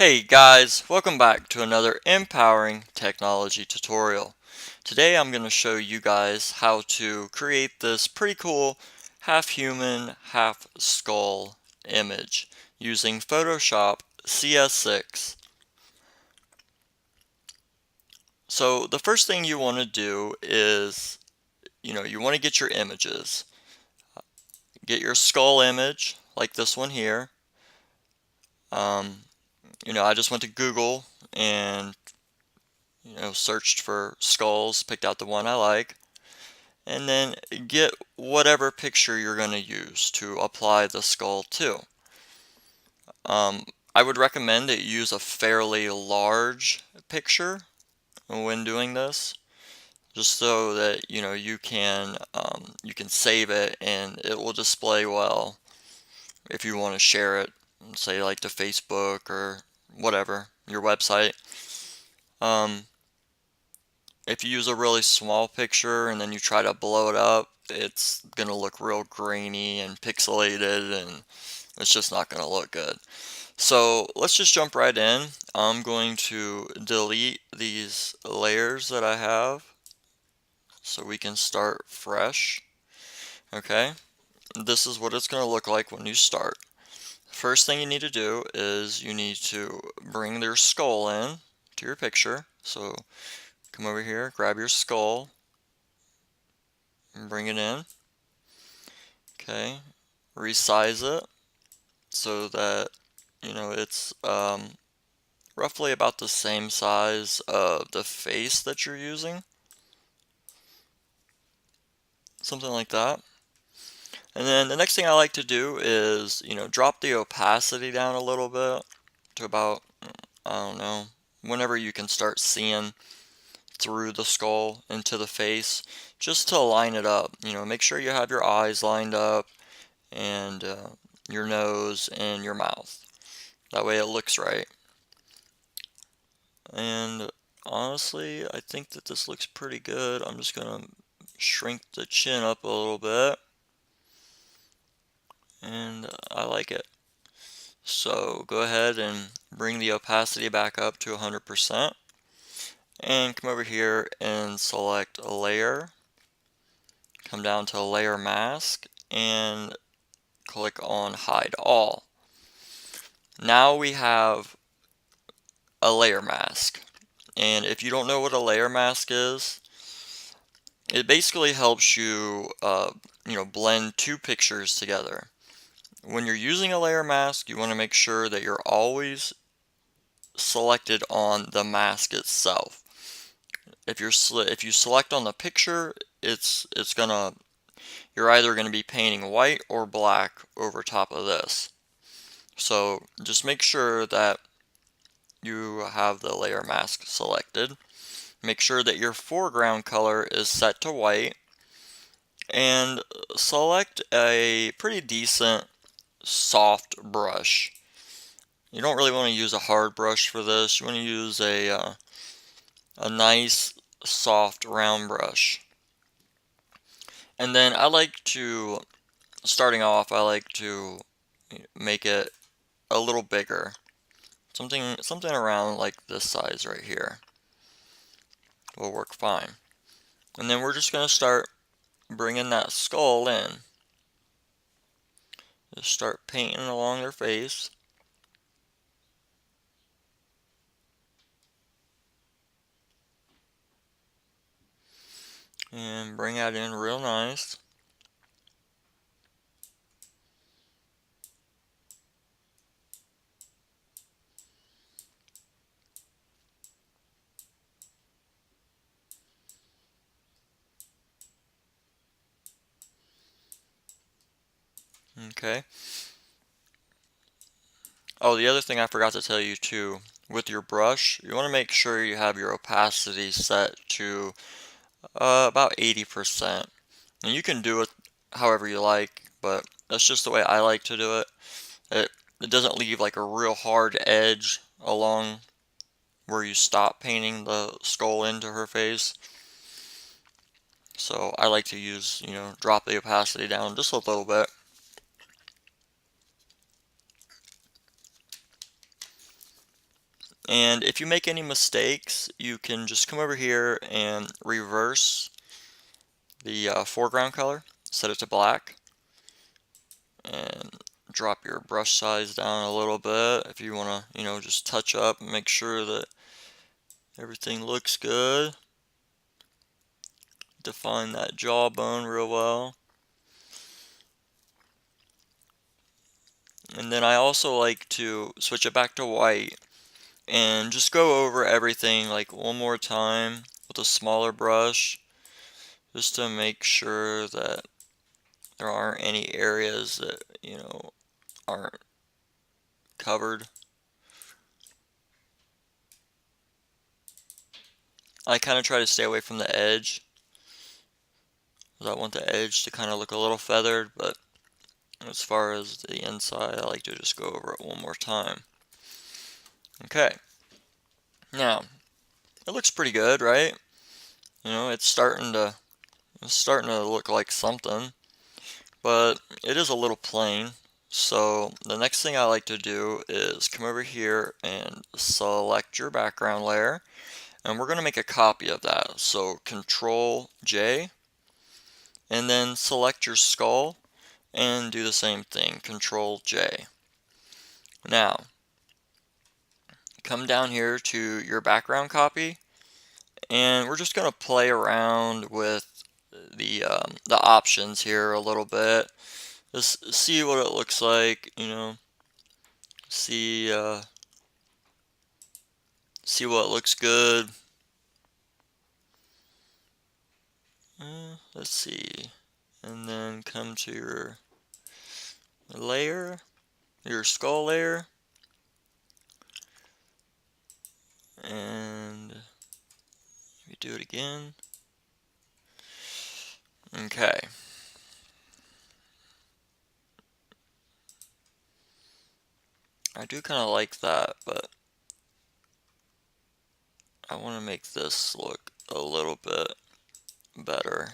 Hey guys, welcome back to another empowering technology tutorial. Today I'm going to show you guys how to create this pretty cool half human, half skull image using Photoshop CS6. So the first thing you want to do is, you want to get your images. Get your skull image like this one here. Um, I just went to Google and searched for skulls, picked out the one I like, and then get whatever picture you're going to use to apply the skull to. I would recommend that you use a fairly large picture when doing this, just so that you can save it and it will display well if you want to share it, say like to Facebook or whatever, your website. Um, If you use a really small picture and then you try to blow it up, it's gonna look real grainy and pixelated, and it's just not gonna look good. So let's just jump right in. I'm going to delete these layers that I have so we can start fresh. Okay, this is what it's gonna look like when you start. First thing you need to do is you need to bring their skull in to your picture. So come over here, grab your skull, and bring it in. Okay, resize it so that it's roughly about the same size of the face that you're using, something like that. And then the next thing I like to do is drop the opacity down a little bit to about, I don't know, whenever you can start seeing through the skull into the face, just to line it up. Make sure you have your eyes lined up and your nose and your mouth. That way it looks right. And honestly, I think that this looks pretty good. I'm just gonna shrink the chin up a little bit, and I like it. So go ahead and bring the opacity back up to 100%, and come over here and select a layer, come down to layer mask, and click on hide all. Now we have a layer mask. And if you don't know what a layer mask is, it basically helps you, blend two pictures together. When you're using a layer mask, you want to make sure that you're always selected on the mask itself. If you select on the picture, it's gonna you're either gonna be painting white or black over top of this. So just make sure that you have the layer mask selected. Make sure that your foreground color is set to white, and select a pretty decent soft brush. You don't really want to use a hard brush for this. You want to use a nice soft round brush. And then starting off, I like to make it a little bigger. Something around like this size right here will work fine. And then we're just going to start bringing that skull in. Just start painting along their face. And bring that in real nice. Okay. Oh, the other thing I forgot to tell you too, with your brush, you want to make sure you have your opacity set to about 80%. And you can do it however you like, but that's just the way I like to do it. It doesn't leave like a real hard edge along where you stop painting the skull into her face. So I like to drop the opacity down just a little bit. And if you make any mistakes, you can just come over here and reverse the foreground color, set it to black, and drop your brush size down a little bit if you want to, just touch up and make sure that everything looks good. Define that jawbone real well. And then I also like to switch it back to white and just go over everything like one more time with a smaller brush, just to make sure that there aren't any areas that, aren't covered. I kind of try to stay away from the edge, because I want the edge to kind of look a little feathered, but as far as the inside, I like to just go over it one more time. Okay. Now, it looks pretty good, right? It's starting to look like something, but it is a little plain. So the next thing I like to do is come over here and select your background layer, and we're going to make a copy of that. So Control J, and then select your skull and do the same thing, Control J. Now, come down here to your background copy, and we're just going to play around with the options here a little bit. Just see what it looks like, see what looks good. Let's see, and then come to your layer, your skull layer, and you do it again. Okay. I do kind of like that, but I want to make this look a little bit better.